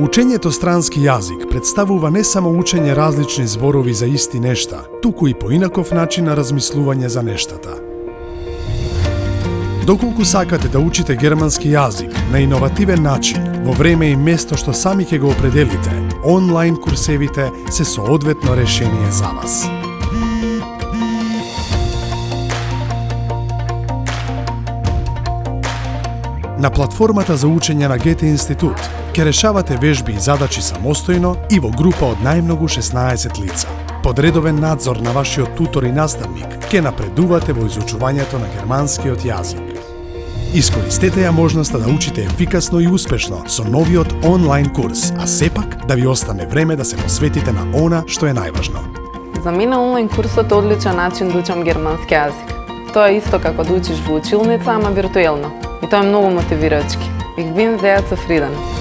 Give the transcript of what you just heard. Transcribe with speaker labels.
Speaker 1: Учењето странски јазик представува не само учење различни зборови за исти нешта, туку и поинаков начин на размислување за нештата. Доколку сакате да учите германски јазик на иновативен начин, во време и место што сами ќе го определите, онлайн курсевите се соодветно решение за вас. На платформата за учење на Гете Институт ќе решавате вежби и задачи самостојно и во група од најмногу 16 лица. Под редовен надзор на вашиот тутор и наставник ќе напредувате во изучувањето на германскиот јазик. Искористете ја можноста да учите ефикасно и успешно со новиот онлайн курс, а сепак да ви остане време да се посветите на она што е најважно.
Speaker 2: За мене онлайн курсот е одличен начин да учам германски јазик. Тоа е исто како да учиш во училница, ама виртуелно. И тоа е многу мотивирачки. Ich bin sehr zufrieden.